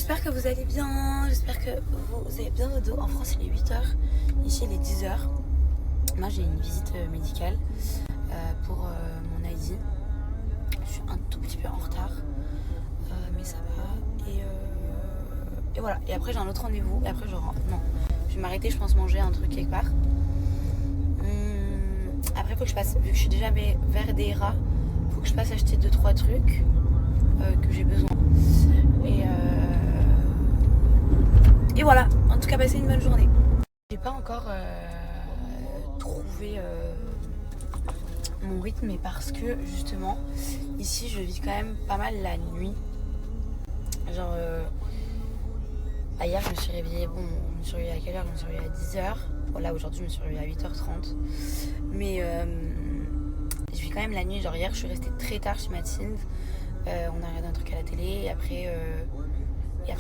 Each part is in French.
j'espère que vous allez bien, j'espère que vous avez bien votre dos. En France il est 8h, ici il est 10h. Moi j'ai une visite médicale pour mon ID. Je suis un tout petit peu en retard, mais ça va. Et voilà, et après j'ai un autre rendez-vous, et après je rentre. Non, je vais m'arrêter, je pense manger un truc quelque part. Après il faut que je passe, vu que je suis déjà vers des rats, il faut que je passe acheter 2-3 trucs que j'ai besoin. Et voilà, en tout cas passez une bonne journée. J'ai pas encore trouvé mon rythme, mais parce que justement ici je vis quand même pas mal la nuit. Genre hier je me suis réveillée, bon je me suis réveillée à quelle heure? Je me suis réveillée à 10h. Bon là aujourd'hui je me suis réveillée à 8h30. Mais je vis quand même la nuit, genre hier je suis restée très tard chez Mathilde. On a regardé un truc à la télé et après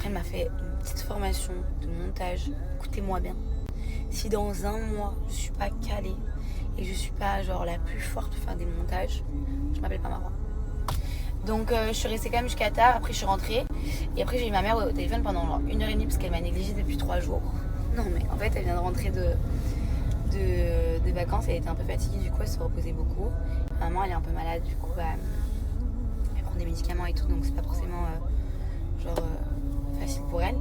elle m'a fait une petite formation de montage. Écoutez-moi bien. Si dans un mois je suis pas calée et je suis pas genre la plus forte pour faire des montages, je m'appelle pas Marwa. Donc je suis restée quand même jusqu'à tard. Après je suis rentrée et après j'ai eu ma mère au téléphone pendant genre 1h30 parce qu'elle m'a négligée depuis 3 jours. Non mais en fait elle vient de rentrer de vacances, elle était un peu fatiguée, du coup elle se reposait beaucoup. Maman elle est un peu malade, du coup elle prend des médicaments et tout, donc c'est pas forcément facile pour elle.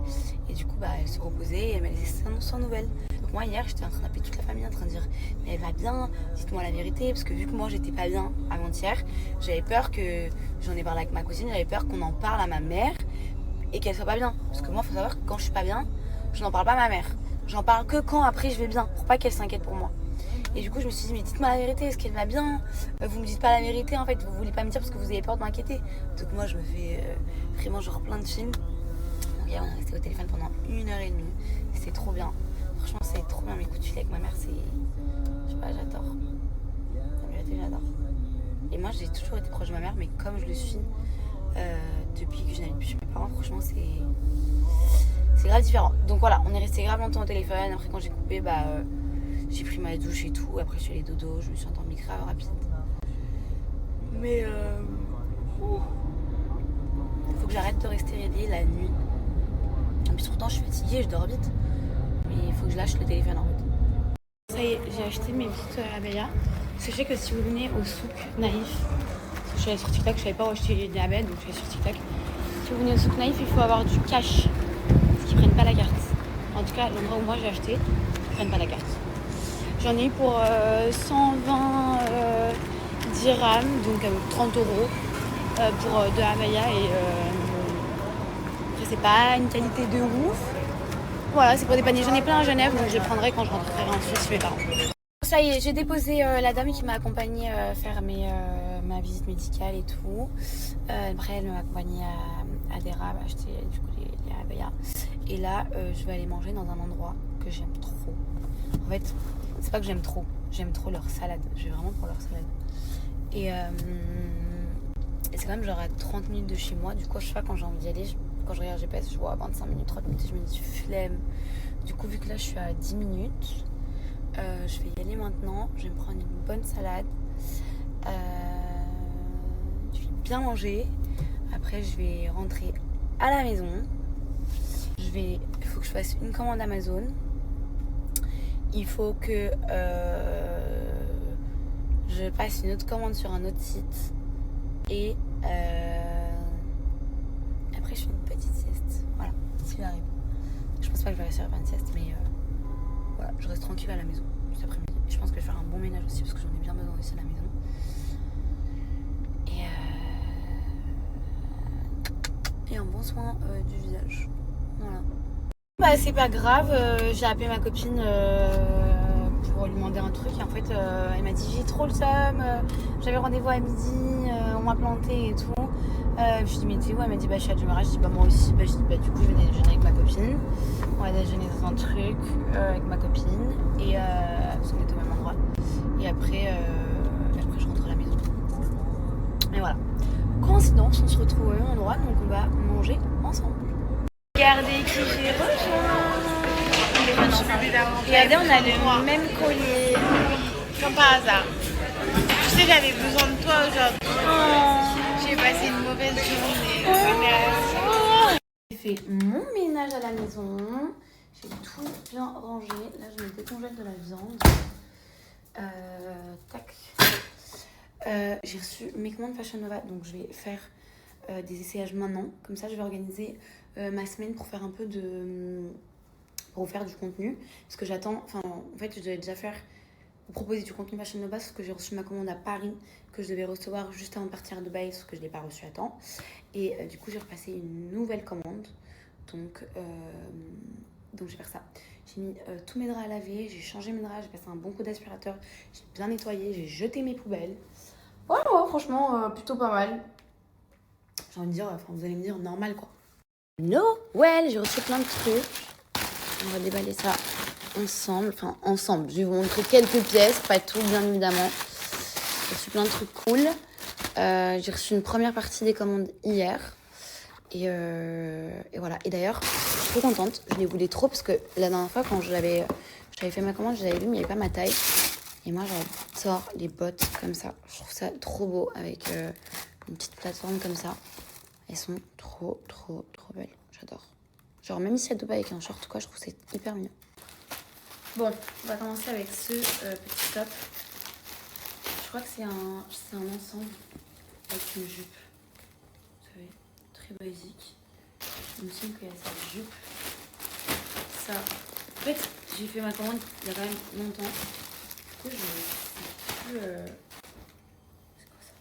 Et du coup elle se reposait et elle m'a laissé sans nouvelles. Donc moi hier j'étais en train d'appeler toute la famille en train de dire mais elle va bien, dites-moi la vérité, parce que vu que moi j'étais pas bien avant-hier, j'avais peur que, j'en ai parlé avec ma cousine, j'avais peur qu'on en parle à ma mère et qu'elle soit pas bien. Parce que moi faut savoir que quand je suis pas bien, je n'en parle pas à ma mère. J'en parle que quand après je vais bien, pour pas qu'elle s'inquiète pour moi. Et du coup je me suis dit mais dites-moi la vérité, est-ce qu'elle va bien? Vous me dites pas la vérité en fait, vous voulez pas me dire parce que vous avez peur de m'inquiéter. Donc moi je me fais vraiment genre plein de films. Donc hier on est resté au téléphone pendant 1h30, c'était trop bien. Franchement c'est trop bien, mes coups de fil avec ma mère, c'est, je sais pas, j'adore. La vérité j'adore. Et moi j'ai toujours été proche de ma mère, mais comme je le suis depuis que je n'habite plus chez mes parents, franchement c'est grave différent. Donc voilà, on est resté grave longtemps au téléphone. Après quand j'ai coupé, j'ai pris ma douche et tout. Après je suis allée dodo, je me suis endormie grave rapide. Mais faut que j'arrête de rester réveillée la nuit. Et puis pourtant je suis fatiguée, je dors vite. Mais il faut que je lâche le téléphone en fait. Ça y est, j'ai acheté mes petites abaya. Parce que je sais que si vous venez au souk Naïf, parce que je suis allée sur TikTok, je savais pas où acheter des abaya, donc je suis allée sur TikTok. Si vous venez au souk Naïf, il faut avoir du cash. Ils prennent pas la carte. En tout cas, l'endroit où moi j'ai acheté, ils prennent pas la carte. J'en ai eu pour 120 dirhams, donc 30 euros pour 2 abaya et après c'est pas une qualité de ouf. Voilà, c'est pour des paniers. J'en ai plein à Genève, donc je les prendrai quand je rentrerai en Suisse chez mes parents. Ça y est, j'ai déposé la dame qui m'a accompagnée faire ma visite médicale et tout. Après, elle m'a accompagnée à Dera, acheter du coup les abaya. Et là, je vais aller manger dans un endroit que j'aime trop. En fait, c'est pas que j'aime trop leur salade. Je vais vraiment pour leur salade. Et c'est quand même genre à 30 minutes de chez moi. Du coup, je sais pas, quand j'ai envie d'y aller, quand je regarde GPS, je vois 25 minutes, 30 minutes et je me dis flemme. Du coup, vu que là, je suis à 10 minutes, je vais y aller maintenant. Je vais me prendre une bonne salade. Je vais bien manger. Après, je vais rentrer à la maison. Il faut que je fasse une commande Amazon. Il faut que je passe une autre commande sur un autre site. Et après, je fais une petite sieste. Voilà, s'il arrive. Je pense pas que je vais réussir à faire une sieste, mais voilà, je reste tranquille à la maison cet après-midi. Je pense que je vais faire un bon ménage aussi parce que j'en ai bien besoin aussi à la maison. Et un bon soin du visage. Voilà. C'est pas grave, j'ai appelé ma copine pour lui demander un truc et en fait elle m'a dit j'ai trop le seum, j'avais rendez-vous à midi, on m'a planté et tout. Je lui ai dit mais t'es où? Elle m'a dit je suis à Djumara. Je dis moi aussi. Je dis du coup je vais déjeuner avec ma copine. On va déjeuner dans un truc avec ma copine et parce qu'on est au même endroit. Et après je rentre à la maison. Mais voilà. Coïncidence, on se retrouve au même endroit donc on va manger ensemble. Regardez qui j'ai rejoint. Regardez, on a le même collier. Comme par hasard. Tu sais, j'avais besoin de toi aujourd'hui. J'ai passé une mauvaise journée. fait mon ménage à la maison. J'ai tout bien rangé. Là, je me décongèle de la viande. Tac. J'ai reçu mes commandes Fashion Nova, donc je vais faire des essayages maintenant. Comme ça, je vais organiser ma semaine pour faire un peu de... pour vous faire du contenu. Parce que j'attends... Enfin, en fait, je devais déjà vous proposer du contenu Fashion Nova, parce que j'ai reçu ma commande à Paris, que je devais recevoir juste avant de partir à Dubaï, sauf que je ne l'ai pas reçu à temps. Et du coup, j'ai repassé une nouvelle commande. Donc je vais faire ça. J'ai mis tous mes draps à laver, j'ai changé mes draps, j'ai passé un bon coup d'aspirateur, j'ai bien nettoyé, j'ai jeté mes poubelles. Voilà, franchement, plutôt pas mal. J'ai envie de dire, enfin, vous allez me dire normal quoi. Noël, j'ai reçu plein de trucs. On va déballer ça ensemble. Enfin, ensemble. Je vais vous montrer quelques pièces, pas tout, bien évidemment. J'ai reçu plein de trucs cool. J'ai reçu une première partie des commandes hier. Et voilà. Et d'ailleurs, je suis trop contente. Je les voulais trop parce que la dernière fois, quand j'avais fait ma commande, je l'avais vu, mais il n'y avait pas ma taille. Et moi, j'adore les bottes comme ça. Je trouve ça trop beau avec une petite plateforme comme ça. Elles sont trop belles. J'adore. Genre, même si elles doivent pas avec un short ou quoi, je trouve que c'est hyper mignon. Bon, on va commencer avec ce petit top. Je crois que c'est un ensemble avec une jupe. Vous savez, très basique. Il me semble qu'il y a cette jupe. Ça. En fait, j'ai fait ma commande il y a quand même longtemps. Du coup, je sais plus. C'est quoi ça?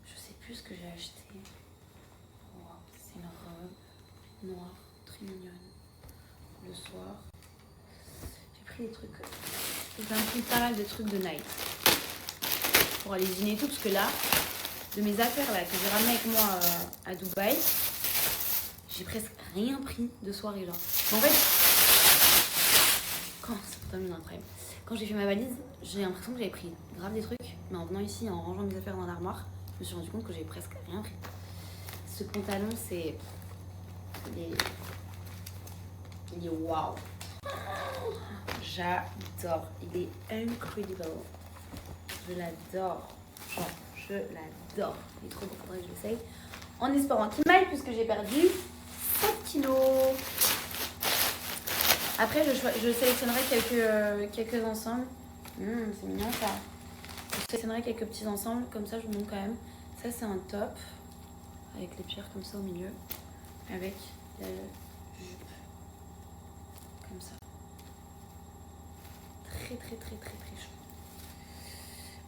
Je sais plus ce que j'ai acheté. Wow, c'est une robe noire, très mignonne. Le soir. J'ai pris des trucs. J'ai pris pas mal de trucs de night. Pour aller dîner et tout, parce que là, de mes affaires là que j'ai ramenées avec moi à Dubaï, j'ai presque rien pris de soirée genre. En fait, quand j'ai fait ma valise, j'ai l'impression que j'avais pris grave des trucs, mais en venant ici, en rangeant mes affaires dans l'armoire, je me suis rendu compte que j'avais presque rien pris. Ce pantalon, c'est... Il est waouh. J'adore. Il est incredible. Je l'adore. Genre, je l'adore. Il est trop beau, faudrait que je l'essaye. En espérant qu'il m'aille, puisque j'ai perdu 7 kilos. Après, je sélectionnerai quelques ensembles. C'est mignon ça. Je sélectionnerai quelques petits ensembles, comme ça je vous montre quand même. Ça, c'est un top, avec les pierres comme ça au milieu, avec la jupe, comme ça. Très chaud.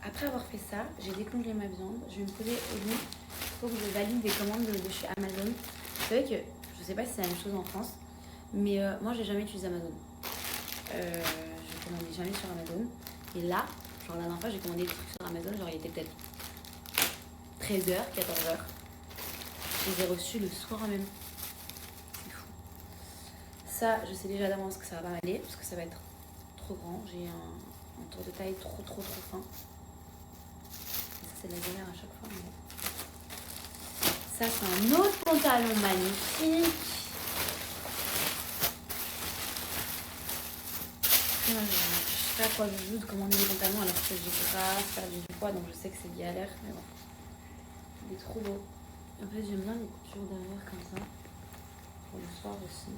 Après avoir fait ça, j'ai décongelé ma viande. Je vais me poser au lit. Il faut que je valide des commandes de chez Amazon. Vous savez que, je sais pas si c'est la même chose en France, mais moi j'ai jamais utilisé Amazon. Je commandais jamais sur Amazon. Et là, genre la dernière fois j'ai commandé des trucs sur Amazon, genre il était peut-être 13h, 14h. Je les ai reçus le soir même. C'est fou. Ça, je sais déjà d'avance que ça va pas m'aller, parce que ça va être trop grand. J'ai un tour de taille trop fin. Et ça c'est de la galère à chaque fois. Mais... ça c'est un autre pantalon magnifique. Je sais pas à quoi je joue de commander des pantalons alors que j'ai grave perdu du poids, donc je sais que c'est galère, mais bon. Il est trop beau. En fait, j'aime bien les coutures derrière comme ça. Pour le soir aussi.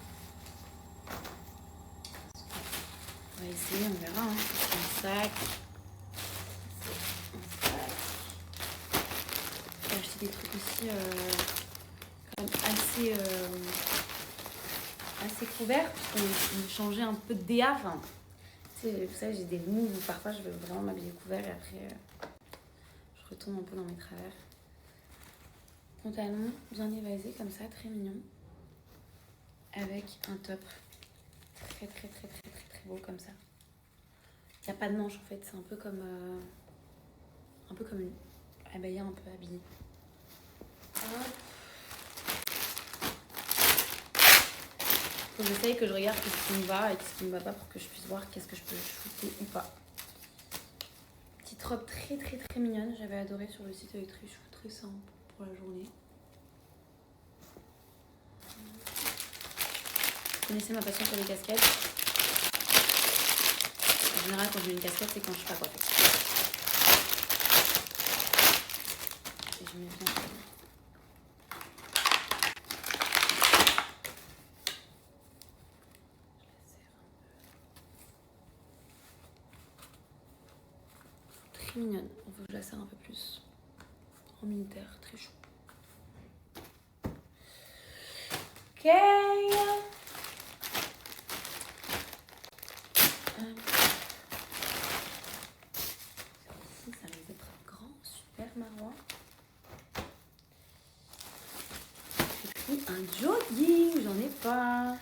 On va essayer, on verra. Hein. C'est un sac. J'ai acheté des trucs aussi quand même assez couverts, puisqu'on changeait un peu de DA. Enfin, vous savez, j'ai des moves où parfois je veux vraiment m'habiller couvert et après je retombe un peu dans mes travers. Pantalon bien évasé comme ça, très mignon. Avec un top très beau comme ça. Il n'y a pas de manche en fait, c'est un peu comme une abaya un peu habillée. Hop. Faut que j'essaye que je regarde ce qui me va et ce qui ne me va pas pour que je puisse voir qu'est-ce que je peux shooter ou pas. Petite robe très mignonne, j'avais adoré sur le site avec très simple pour la journée. Vous connaissez ma passion pour les casquettes. En général, quand je mets une casquette, c'est quand je sais pas quoi faire. Et je mets bien. très mignonne. Il faut que je la serre un peu plus. En militaire, très chaud. Ok. Ici, ça va être grand, super marois. J'ai pris un jogging, j'en ai pas.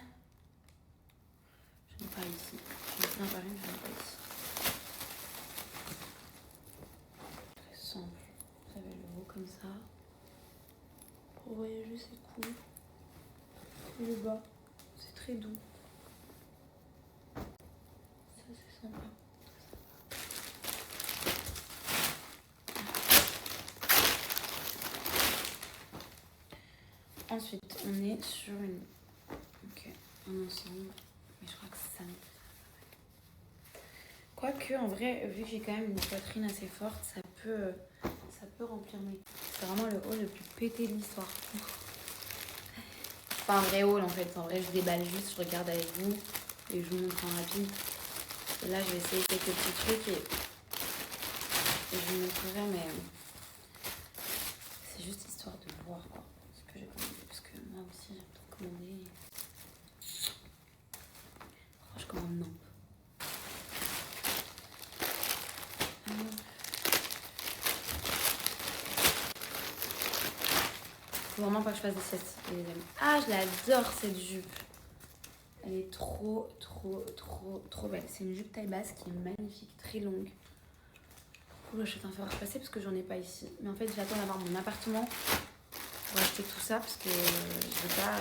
J'en ai pas ici. J'en ai plein par une, j'en ai pas ici. Très simple. Vous avez le haut comme ça. Pour voyager, c'est cool. Et le bas, c'est très doux. Ça, c'est sympa. Ensuite, on est sur une... Ok, un ensemble. Mais je crois que ça... Quoique, en vrai, vu que j'ai quand même une poitrine assez forte, ça peut remplir mes... C'est vraiment le haul le plus pété de l'histoire. C'est pas un vrai haul en fait. En vrai, je déballe juste, je regarde avec vous et je vous montre en rapide. Et là, je vais essayer quelques petits trucs et je vous montrerai, mais c'est juste histoire de voir quoi. Ce que j'ai commandé. Parce que moi aussi, j'aime trop commander. Oh, je commande non. Faut vraiment pas que je fasse des siestes, les amis. Ah, je l'adore cette jupe. Elle est trop belle. C'est une jupe taille basse qui est magnifique, très longue. Faut que j'achète un fer à repasser parce que j'en ai pas ici. Mais en fait, j'attends d'avoir mon appartement pour acheter tout ça parce que je veux pas.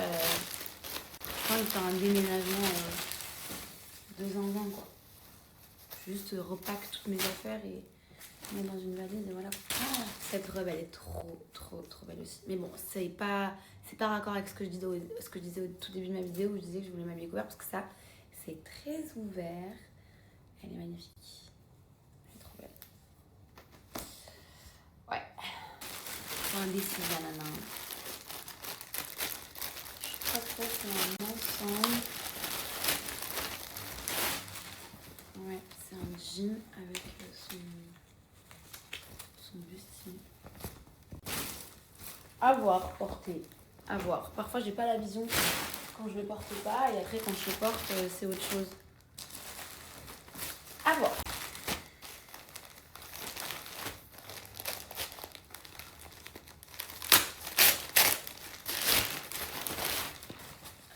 Je crois faire un déménagement 2 ans avant quoi. Juste repack toutes mes affaires et mettre dans une valise et voilà. Ah, cette robe elle est trop belle aussi. Mais bon, c'est pas raccord avec ce que je disais au tout début de ma vidéo où je disais que je voulais m'habiller couvert parce que ça c'est très ouvert. Elle est magnifique. Elle est trop belle. Ouais. Pour indécise la nana. Je sais pas trop, c'est un ensemble. Ouais, c'est un jean avec son bustier. À voir, porter. À voir. Parfois, j'ai pas la vision quand je le porte pas. Et après, quand je le porte, c'est autre chose. À voir.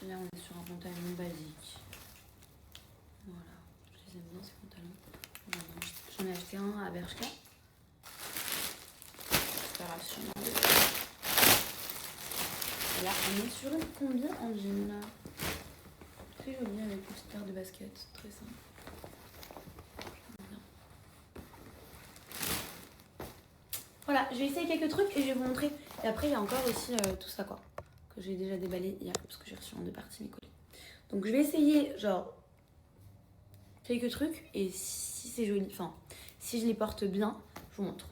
Là, on est sur un pantalon basique. Voilà. Je les aime bien, ces pantalons. J'en ai acheté un à Bershka. Préparation. Et là, on est sur une combi en jean. Là. Très jolie avec une petite paire de baskets. Très simple. Voilà, je vais essayer quelques trucs et je vais vous montrer. Et après, il y a encore aussi tout ça quoi. Que j'ai déjà déballé hier parce que j'ai reçu en 2 parties mes colis. Donc je vais essayer genre quelques trucs et si c'est joli, enfin si je les porte bien, je vous montre.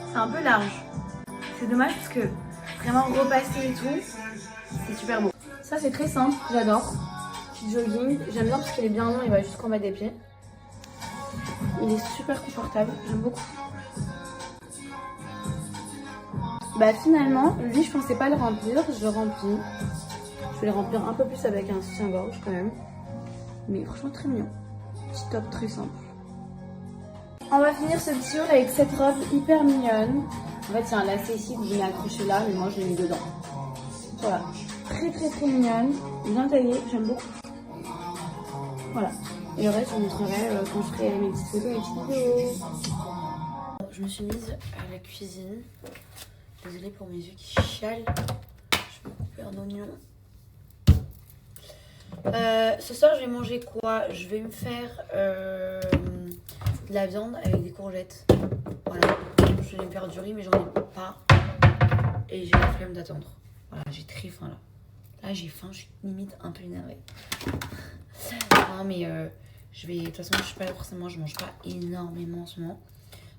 C'est un peu large. C'est dommage parce que vraiment repasser et tout, c'est super beau. Ça c'est très simple, j'adore. Petit jogging, j'aime bien parce qu'il est bien long, il va jusqu'en bas des pieds. Il est super confortable, j'aime beaucoup. Bah finalement, lui je pensais pas le remplir, je le remplis. Je vais le remplir un peu plus avec un soutien-gorge quand même. Mais franchement très mignon. Petit top très simple. On va finir ce petit haul avec cette robe hyper mignonne. En fait, il y a un lacet ici que je l'ai accroché là, mais moi je l'ai mis dedans. Voilà, très mignonne, bien taillée, j'aime beaucoup. Voilà, et le reste je vous montrerai quand je ferai mes petites photos et mes petites vidéos. Je me suis mise à la cuisine. Désolée pour mes yeux qui chialent. Je vais couper un oignon. Ce soir je vais manger quoi? Je vais me faire de la viande avec des courgettes. Voilà, je vais me faire du riz mais j'en ai pas. Et j'ai la flemme d'attendre. Voilà, j'ai très faim là. Là j'ai faim, je suis limite un peu énervée. Non mais je vais, de toute façon je suis pas là forcément, je mange pas énormément en ce moment.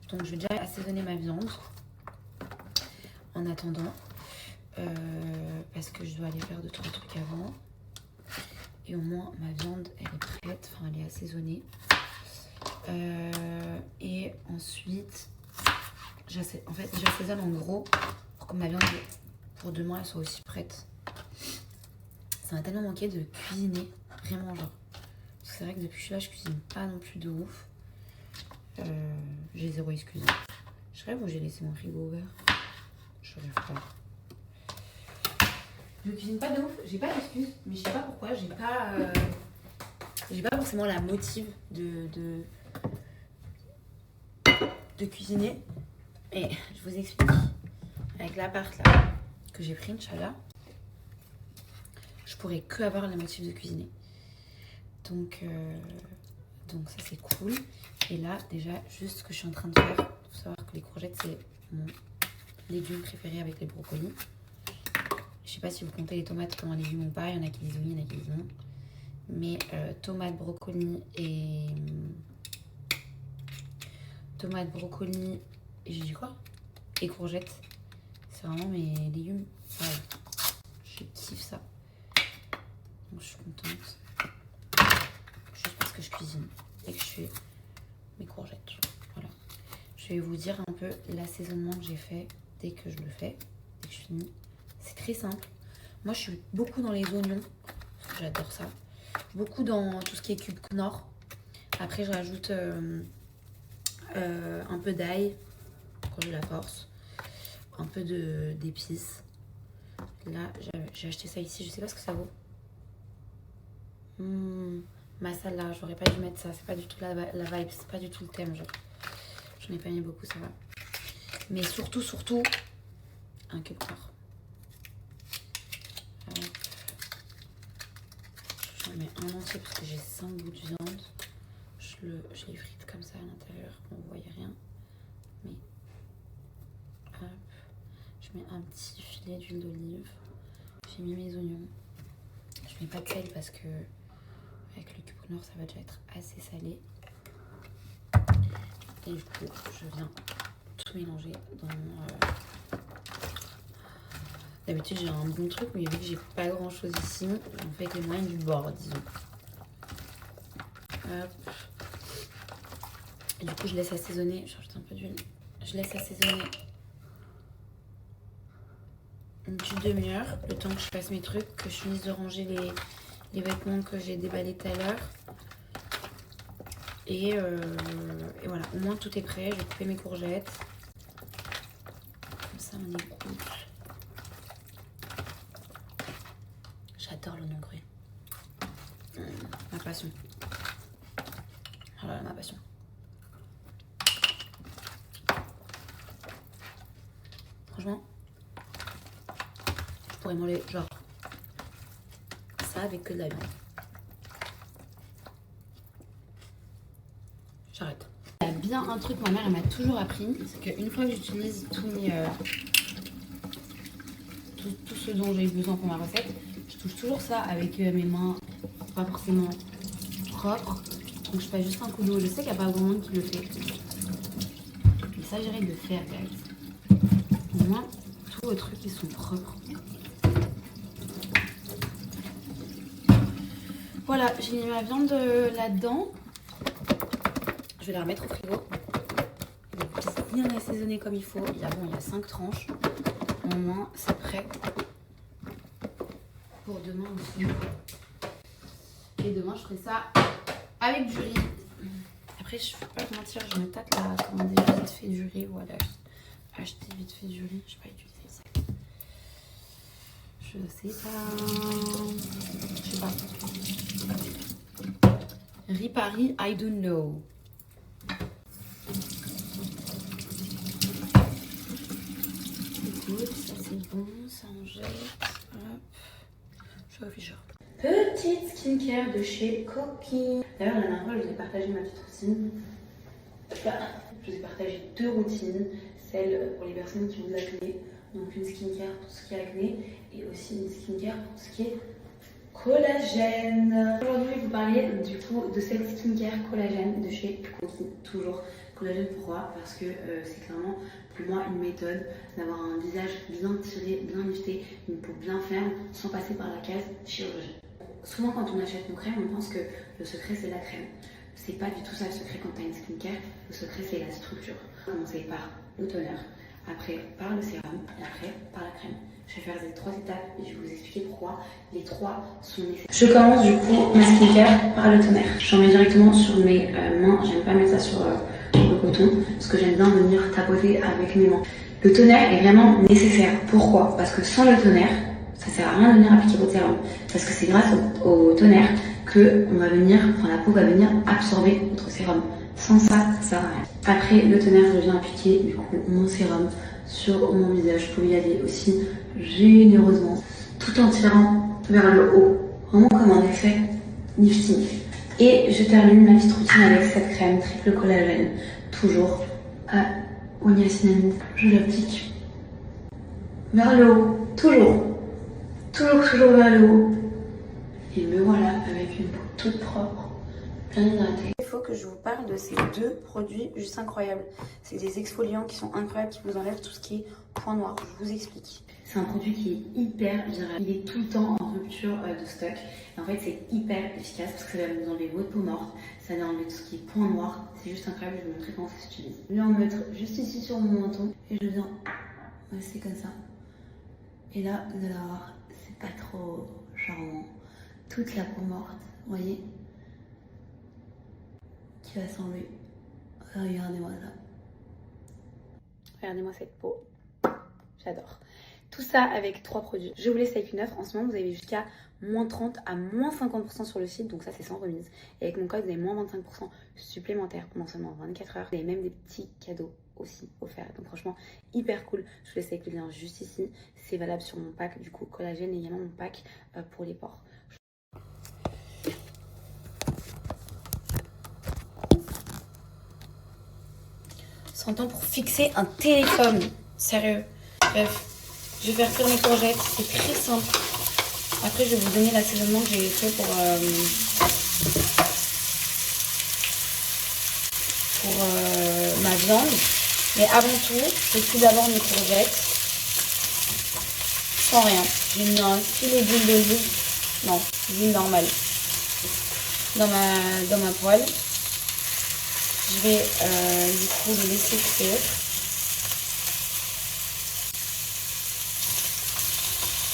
Donc je vais déjà assaisonner ma viande en attendant. Parce que je dois aller faire 2-3 trucs avant. Et au moins ma viande elle est prête, enfin elle est assaisonnée. Et ensuite j'assaisonne en gros pour que ma viande pour demain elle soit aussi prête. Ça m'a tellement manqué de cuisiner, vraiment genre. Parce que c'est vrai que depuis que je suis là je cuisine pas non plus de ouf. J'ai zéro excuse. Je rêve où j'ai laissé mon frigo ouvert. Je rêve pas. Je cuisine pas de ouf, j'ai pas d'excuses, mais je sais pas pourquoi, j'ai pas forcément la motive de cuisiner. Et je vous explique. Avec l'appart là que j'ai pris, Inch'Allah, je pourrais que avoir la motive de cuisiner. Donc ça c'est cool. Et là déjà juste ce que je suis en train de faire, il faut savoir que les courgettes c'est mon légume préféré avec les brocolis. Je sais pas si vous comptez les tomates comme un légume ou pas, il y en a qui disent oui, il y en a qui disent non. Mais tomates, brocolis et j'ai dit quoi? Et courgettes. C'est vraiment mes légumes. Ouais, je kiffe ça. Donc je suis contente. Juste parce que je cuisine et que je fais mes courgettes. Voilà. Je vais vous dire un peu l'assaisonnement que j'ai fait dès que je le fais, dès que je finis. C'est très simple. Moi je suis beaucoup dans les oignons. Parce que j'adore ça. Beaucoup dans tout ce qui est cube Knorr. Après je rajoute un peu d'ail quand j'ai la force. Un peu d'épices. Là j'ai acheté ça ici. Je sais pas ce que ça vaut. Masala, j'aurais pas dû mettre ça. C'est pas du tout la vibe. C'est pas du tout le thème. J'en ai pas mis beaucoup, ça va. Mais surtout un cube Knorr. J'en mets un entier parce que j'ai 5 bouts de viande. Je les frite comme ça à l'intérieur. Bon, vous voyez rien. Mais hop. Je mets un petit filet d'huile d'olive. J'ai mis mes oignons. Je mets pas de sel parce que avec le cube Knorr ça va déjà être assez salé. Et du coup je viens tout mélanger dans D'habitude j'ai un bon truc, mais vu que j'ai pas grand chose ici, j'en fais avec les moyens du bord, disons. Hop. Et du coup je laisse assaisonner, je rajoute un peu d'huile. Je laisse assaisonner une petite demi-heure, le temps que je fasse mes trucs, que je finisse de ranger les vêtements que j'ai déballés tout à l'heure. Et voilà, au moins tout est prêt. Je vais couper mes courgettes. Comme ça, on égoutte. J'adore l'oignon cru. Ma passion. Voilà, ma passion. Franchement, je pourrais manger genre ça avec que de la viande. J'arrête. Il y a bien un truc, ma mère elle m'a toujours appris, c'est qu'une fois que j'utilise tout ce dont j'ai besoin pour ma recette, je touche toujours ça avec mes mains pas forcément propres. Donc je passe juste un coup d'eau. Je sais qu'il n'y a pas grand monde qui le fait. Il s'agirait de le faire, guys. Au moins, tous vos trucs ils sont propres. Voilà, j'ai mis ma viande là-dedans. Je vais la remettre au frigo. Bien assaisonner comme il faut. Il y a 5 tranches. Au moins, c'est prêt pour demain aussi. Et demain, je ferai ça avec du riz. Après, je ne vais pas te mentir, je me tâte là, commander vite fait du riz. Voilà, acheter vite fait du riz. Je n'ai pas utilisé ça. Je sais pas. Riz Paris, I don't know. Écoute, ça c'est bon, ça en jette. Hop. Je suis au ficheur. Petite skincare de chez Coquille. D'ailleurs, la dernière fois, je vous ai partagé ma petite routine. Je vous ai partagé 2 routines. Celle pour les personnes qui ont de l'acné. Donc une skincare pour ce qui est acné. Et aussi une skincare pour ce qui est collagène. Aujourd'hui, je vais vous parler du coup de cette skincare collagène de chez Coty. Toujours collagène, pourquoi? Parce que c'est clairement pour moi une méthode d'avoir un visage bien tiré, bien lifté, une peau bien ferme, sans passer par la case chirurgie. Souvent, quand on achète nos crèmes, on pense que le secret c'est la crème. C'est pas du tout ça le secret quand tu as une skincare. Le secret c'est la structure. Commencer par le toner, après par le sérum et après par la crème. Je vais faire ces 3 étapes et je vais vous expliquer pourquoi les 3 sont nécessaires. Je commence du coup ma skincare par le toner. J'en mets directement sur mes mains. J'aime pas mettre ça sur le coton parce que j'aime bien venir tapoter avec mes mains. Le toner est vraiment nécessaire. Pourquoi? Parce que sans le toner, ça sert à rien de venir appliquer votre sérum. Parce que c'est grâce au toner que la peau va venir absorber votre sérum. Sans ça, ça sert à rien. Après le toner, je viens appliquer du coup mon sérum sur mon visage. Vous pouvez y aller aussi généreusement, tout en tirant vers le haut, vraiment comme un effet lifting. Et je termine ma petite routine avec cette crème triple collagène, toujours à niacinamide. Je l'applique vers le haut, toujours vers le haut. Et me voilà avec une peau toute propre, bien hydratée. Il faut que je vous parle de ces 2 produits juste incroyables. C'est des exfoliants qui sont incroyables, qui vous enlèvent tout ce qui est point noir. Je vous explique. C'est un produit qui est hyper viral. Il est tout le temps en rupture de stock. Et en fait, c'est hyper efficace parce que ça va vous enlever votre peau morte. Ça va enlever tout ce qui est point noir. C'est juste incroyable. Je vais vous montrer comment ça s'utilise. Je vais en mettre juste ici sur mon menton. Et je viens masser comme ça. Et là, vous allez voir, c'est pas trop charmant. Toute la peau morte, vous voyez, qui va s'enlever. Regardez-moi ça. Regardez-moi cette peau. J'adore. Tout ça avec 3 produits. Je vous laisse avec une offre. En ce moment, vous avez jusqu'à moins 30 à moins 50% sur le site. Donc ça, c'est sans remise. Et avec mon code, vous avez moins 25% supplémentaire pendant seulement 24 heures. Vous avez même des petits cadeaux aussi offerts. Donc franchement, hyper cool. Je vous laisse avec le lien juste ici. C'est valable sur mon pack, du coup, collagène et également mon pack pour les pores. Temps pour fixer un téléphone. Sérieux. Bref, je vais faire cuire mes courgettes. C'est très simple. Après, je vais vous donner l'assaisonnement que j'ai fait pour ma viande. Mais avant tout, je cuis d'abord mes courgettes. Sans rien. J'ai mis un filet d'huile d'olive. Non, d'huile normale. Dans ma poêle. Je vais du coup le laisser cuire.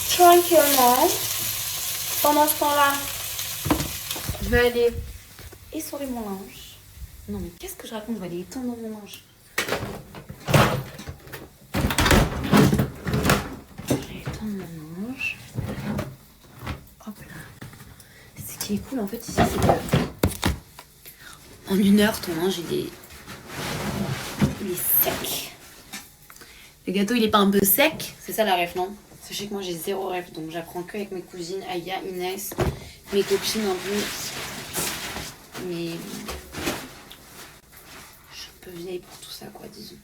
Tranquillement. Pendant ce temps-là, je vais aller essorer mon linge. Non mais qu'est-ce que je raconte? Je vais aller étendre mon linge. Je vais étendre mon linge. Hop là. Ce qui est cool en fait ici, c'est que en 1 heure, ton linge, il est sec. Le gâteau, il est pas un peu sec? C'est ça la ref, non? Sachez que moi, j'ai 0 ref, donc j'apprends que avec mes cousines, Aya, Inès, mes copines un peu. Mais je suis un peu vieille pour tout ça, quoi, disons.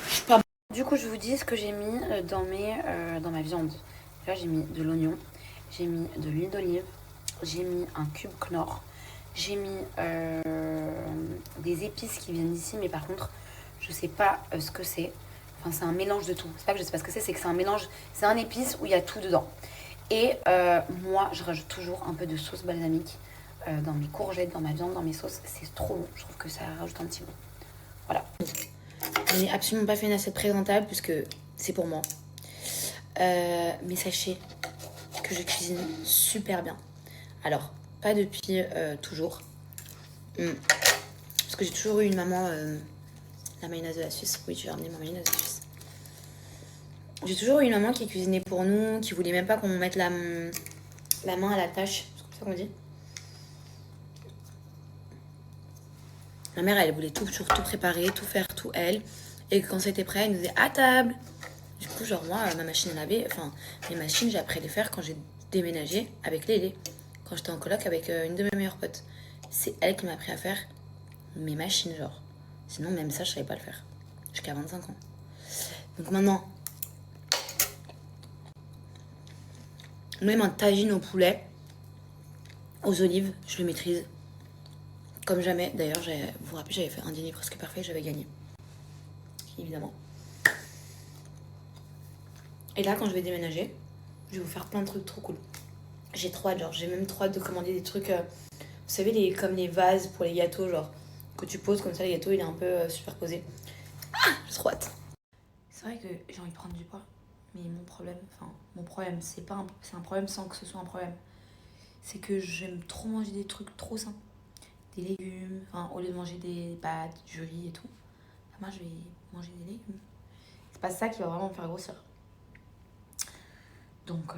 Je suis pas... Du coup, je vous dis ce que j'ai mis dans ma viande. Là, j'ai mis de l'oignon, j'ai mis de l'huile d'olive, j'ai mis un cube Knorr, j'ai mis des épices qui viennent d'ici, mais par contre, je sais pas ce que c'est. Enfin, c'est un mélange de tout. C'est pas que je sais pas ce que c'est que c'est un mélange, c'est un épice où il y a tout dedans. Et moi, je rajoute toujours un peu de sauce balsamique dans mes courgettes, dans ma viande, dans mes sauces. C'est trop bon. Je trouve que ça rajoute un petit goût. Voilà. Je n'ai absolument pas fait une assiette présentable puisque c'est pour moi. Mais sachez que je cuisine super bien. Alors, pas depuis toujours. Parce que j'ai toujours eu une maman... la mayonnaise de la Suisse. Oui, tu vas ramener ma mayonnaise de la Suisse. J'ai toujours eu une maman qui cuisinait pour nous, qui voulait même pas qu'on mette la main à la tâche. C'est comme ça qu'on dit. Ma mère, elle voulait toujours tout préparer, tout faire, tout elle. Et quand c'était prêt, elle nous disait à table. Du coup, genre moi, ma machine à laver, enfin, mes machines, j'ai appris à les faire quand j'ai déménagé avec Lélé. Quand j'étais en coloc avec une de mes meilleures potes. C'est elle qui m'a appris à faire mes machines, genre. Sinon, même ça, je savais pas le faire. Jusqu'à 25 ans. Donc maintenant, Même un tagine au poulet, aux olives, je le maîtrise comme jamais. D'ailleurs, vous vous rappelez, j'avais fait un dîner presque parfait, j'avais gagné. Évidemment. Et là, quand je vais déménager, je vais vous faire plein de trucs trop cool. J'ai trop hâte, genre, j'ai même trop hâte de commander des trucs, vous savez, comme les vases pour les gâteaux, genre, que tu poses comme ça, le gâteau, il est un peu superposé. Ah, j'ai trop hâte. C'est vrai que j'ai envie de prendre du poids, mais mon problème, c'est un problème sans que ce soit un problème. C'est que j'aime trop manger des trucs trop sains. Des légumes, au lieu de manger des pâtes, du riz et tout, moi je vais manger des légumes. C'est pas ça qui va vraiment me faire grossir. Donc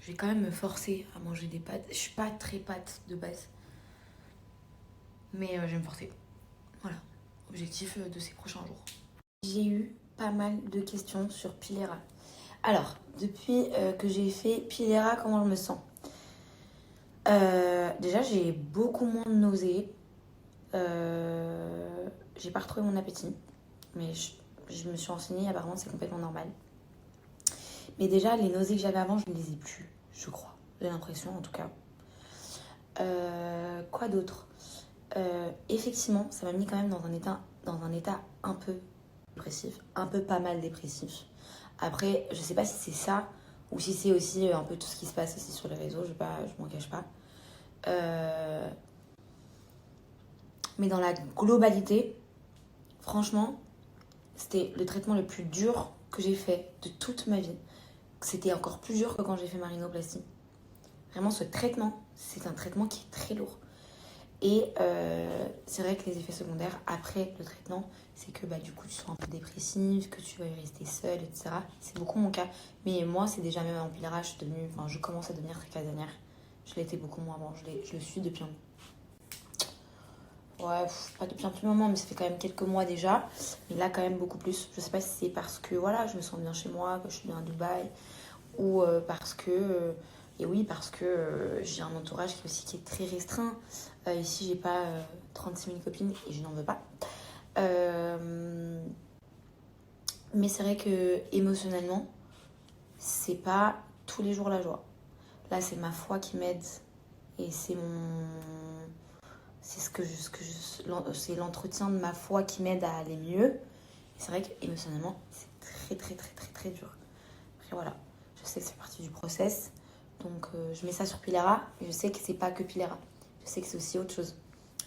je vais quand même me forcer à manger des pâtes. Je suis pas très pâte de base, mais je vais me forcer. Voilà, objectif de ces prochains jours. J'ai eu pas mal de questions sur Pilera. Alors, depuis que j'ai fait Pilera, comment je me sens? Déjà, j'ai beaucoup moins de nausées. J'ai pas retrouvé mon appétit, mais je me suis renseignée, apparemment c'est complètement normal. Mais déjà, les nausées que j'avais avant, je ne les ai plus, je crois. J'ai l'impression, en tout cas. Quoi d'autre? Effectivement, ça m'a mis quand même dans un état un peu dépressif, un peu pas mal dépressif. Après, je sais pas si c'est ça ou si c'est aussi un peu tout ce qui se passe aussi sur les réseaux, je m'en cache pas. Mais dans la globalité, franchement, c'était le traitement le plus dur que j'ai fait de toute ma vie. C'était encore plus dur que quand j'ai fait ma rhinoplastie. Vraiment, ce traitement, c'est un traitement qui est très lourd. Et c'est vrai que les effets secondaires après le traitement, c'est que du coup, tu seras un peu dépressive, que tu vas y rester seule, etc. C'est beaucoup mon cas. Mais moi, c'est déjà même en Pilera, je commence à devenir très casanière. Je l'étais beaucoup moins avant. Je le suis depuis pas depuis un petit moment, mais ça fait quand même quelques mois déjà. Mais là, quand même beaucoup plus. Je sais pas si c'est parce que voilà, je me sens bien chez moi, que je suis bien à Dubaï, ou parce que j'ai un entourage qui est très restreint. Ici, j'ai pas 36 000 copines et je n'en veux pas. Mais c'est vrai que émotionnellement, c'est pas tous les jours la joie. Là, c'est ma foi qui m'aide et c'est c'est l'entretien de ma foi qui m'aide à aller mieux. Et c'est vrai qu'émotionnellement, c'est très très très très très dur. Après voilà, je sais que c'est partie du process. Donc je mets ça sur Pilera, mais je sais que c'est pas que Pilera. Je sais que c'est aussi autre chose.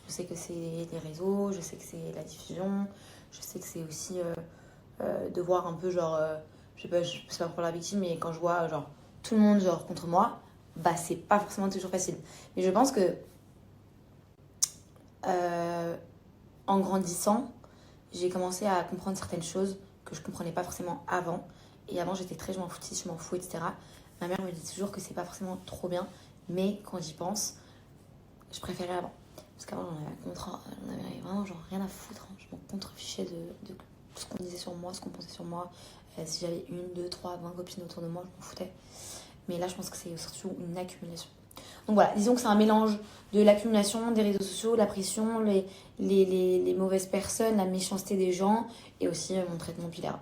Je sais que c'est les réseaux, je sais que c'est la diffusion, je sais que c'est aussi de voir un peu genre, je sais pas, c'est pas pour la victime, mais quand je vois genre tout le monde genre contre moi, c'est pas forcément toujours facile. Mais je pense que en grandissant, j'ai commencé à comprendre certaines choses que je comprenais pas forcément avant. Et avant, j'étais très je m'en fous, etc. Ma mère me dit toujours que c'est pas forcément trop bien, mais quand j'y pense, je préférais avant. Parce qu'avant, j'en avais vraiment genre rien à foutre. Je m'en contrefichais de ce qu'on disait sur moi, ce qu'on pensait sur moi. Si j'avais 1, 2, 3, 20 copines autour de moi, je m'en foutais. Mais là, je pense que c'est surtout une accumulation. Donc voilà, disons que c'est un mélange de l'accumulation des réseaux sociaux, la pression, les mauvaises personnes, la méchanceté des gens et aussi mon traitement Pilera.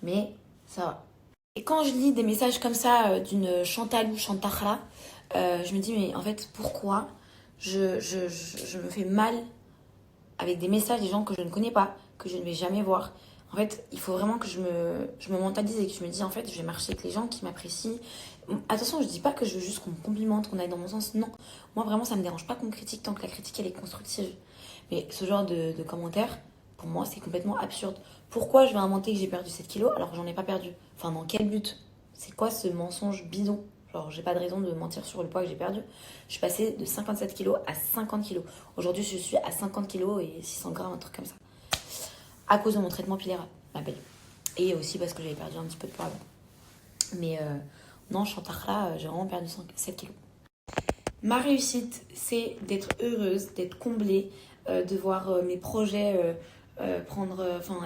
Mais ça va. Et quand je lis des messages comme ça d'une Chantal ou Chantarla, je me dis mais en fait pourquoi je me fais mal avec des messages des gens que je ne connais pas, que je ne vais jamais voir. En fait, il faut vraiment que je me mentalise et que je me dise en fait je vais marcher avec les gens qui m'apprécient. Attention, je dis pas que je veux juste qu'on me complimente, qu'on aille dans mon sens, non. Moi vraiment ça me dérange pas qu'on me critique tant que la critique elle est constructive. Mais ce genre de commentaires, pour moi c'est complètement absurde. Pourquoi je vais inventer que j'ai perdu 7 kilos alors que j'en ai pas perdu? Enfin dans quel but? C'est quoi ce mensonge bidon? Genre j'ai pas de raison de mentir sur le poids que j'ai perdu. Je suis passée de 57 kilos à 50 kilos. Aujourd'hui je suis à 50 kilos et 600 grammes, un truc comme ça. À cause de mon traitement Pilera, ma belle. Et aussi parce que j'avais perdu un petit peu de poids avant. Mais non, Chantarla, j'ai vraiment perdu 7 kilos. Ma réussite, c'est d'être heureuse, d'être comblée, de voir mes projets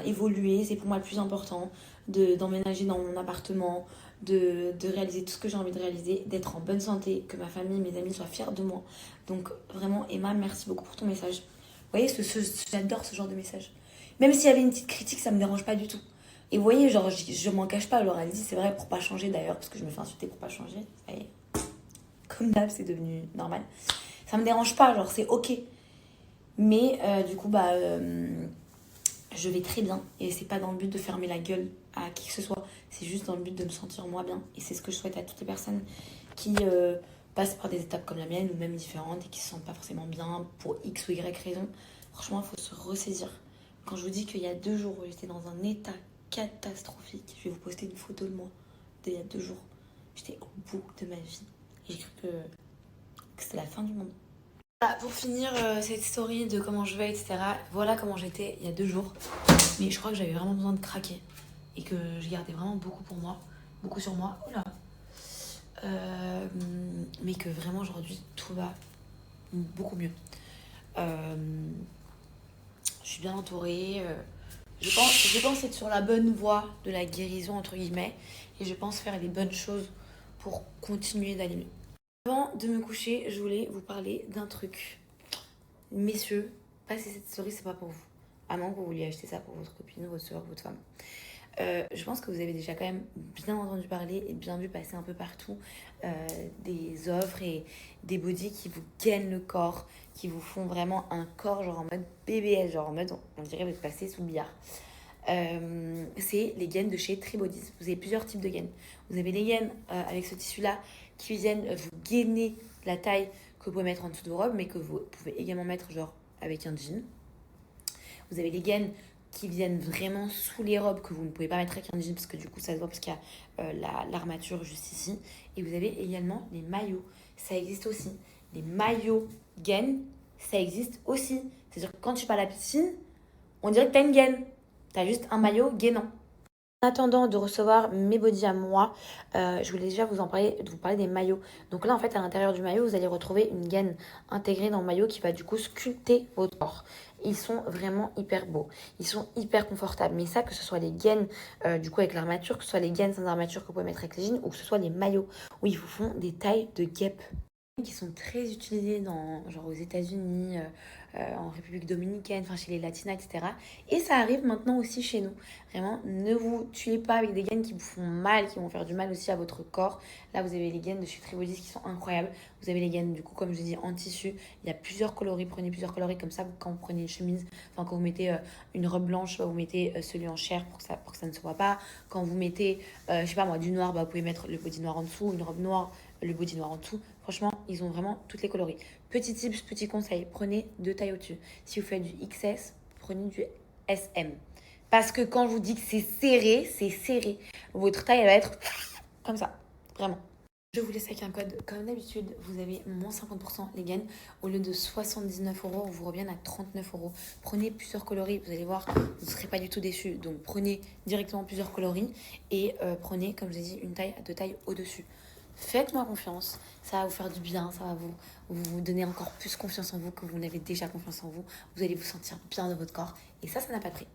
évoluer. C'est pour moi le plus important. D'emménager dans mon appartement, de réaliser tout ce que j'ai envie de réaliser, d'être en bonne santé, que ma famille, mes amis soient fiers de moi. Donc vraiment, Emma, merci beaucoup pour ton message. Vous voyez, j'adore ce genre de message. Même s'il y avait une petite critique, ça me dérange pas du tout. Et vous voyez, genre, je m'en cache pas. Alors elle dit, c'est vrai, pour pas changer d'ailleurs, parce que je me fais insulter pour pas changer. Ça y est. Comme d'hab, c'est devenu normal. Ça me dérange pas, genre, c'est ok. Mais du coup, je vais très bien. Et c'est pas dans le but de fermer la gueule à qui que ce soit. C'est juste dans le but de me sentir moi bien. Et c'est ce que je souhaite à toutes les personnes qui passent par des étapes comme la mienne ou même différentes et qui se sentent pas forcément bien pour X ou Y raison. Franchement, il faut se ressaisir. Quand je vous dis qu'il y a 2 jours où j'étais dans un état catastrophique, je vais vous poster une photo de moi d'il y a 2 jours. J'étais au bout de ma vie. Et j'ai cru que c'était la fin du monde. Voilà, pour finir cette story de comment je vais, etc. Voilà comment j'étais il y a 2 jours. Mais je crois que j'avais vraiment besoin de craquer. Et que je gardais vraiment beaucoup pour moi. Beaucoup sur moi. Oula. Mais que vraiment aujourd'hui tout va beaucoup mieux. Je suis bien entourée. Je pense être sur la bonne voie de la guérison entre guillemets. Et je pense faire les bonnes choses pour continuer d'aller mieux. Avant de me coucher, je voulais vous parler d'un truc. Messieurs, passer cette story, c'est pas pour vous. À moins que vous vouliez acheter ça pour votre copine, votre soeur, votre femme. Je pense que vous avez déjà quand même bien entendu parler et bien vu passer un peu partout des offres et des bodys qui vous gainent le corps, qui vous font vraiment un corps genre en mode BBS, genre en mode on dirait vous êtes passé sous le billard. C'est les gaines de chez Tribodies. Vous avez plusieurs types de gaines. Vous avez les gaines avec ce tissu-là qui viennent vous gainer la taille que vous pouvez mettre en dessous de vos robes, mais que vous pouvez également mettre genre avec un jean. Vous avez les gaines qui viennent vraiment sous les robes que vous ne pouvez pas mettre avec un jean parce que du coup ça se voit parce qu'il y a l'armature juste ici. Et vous avez également les maillots. Ça existe aussi. Les maillots gaines, ça existe aussi. C'est-à-dire que quand tu vas à la piscine, on dirait que tu as une gaine. Tu as juste un maillot gainant. En attendant de recevoir mes bodys à moi, je voulais déjà vous parler des maillots. Donc là, en fait, à l'intérieur du maillot, vous allez retrouver une gaine intégrée dans le maillot qui va du coup sculpter votre corps. Ils sont vraiment hyper beaux. Ils sont hyper confortables. Mais ça, que ce soit les gaines du coup avec l'armature, que ce soit les gaines sans armature que vous pouvez mettre avec les jeans, ou que ce soit les maillots où ils vous font des tailles de guêpe qui sont très utilisés genre aux États-Unis, en République dominicaine, enfin chez les latinas, etc. Et ça arrive maintenant aussi chez nous. Vraiment, ne vous tuez pas avec des gaines qui vous font mal, qui vont faire du mal aussi à votre corps. Là, vous avez les gaines de chez Tribodies qui sont incroyables. Vous avez les gaines, du coup, comme je dis, en tissu. Il y a plusieurs coloris. Prenez plusieurs coloris comme ça. Quand vous prenez une chemise, enfin quand vous mettez une robe blanche, vous mettez celui en chair pour que ça ne se voit pas. Quand vous mettez, je sais pas moi, du noir, vous pouvez mettre le body noir en dessous, une robe noire, le body noir en dessous. Franchement, ils ont vraiment toutes les coloris. Petit tips, petit conseil, prenez 2 tailles au-dessus. Si vous faites du XS, prenez du SM. Parce que quand je vous dis que c'est serré, c'est serré. Votre taille, elle va être comme ça, vraiment. Je vous laisse avec un code. Comme d'habitude, vous avez moins 50% les gaines. Au lieu de 79 €, vous reviennent à 39 €. Prenez plusieurs coloris, vous allez voir, vous ne serez pas du tout déçus. Donc prenez directement plusieurs coloris et prenez, comme je l'ai dit, une taille, 2 tailles au-dessus. Faites-moi confiance, ça va vous faire du bien, ça va vous donner encore plus confiance en vous que vous n'avez déjà confiance en vous. Vous allez vous sentir bien dans votre corps et ça n'a pas de prix.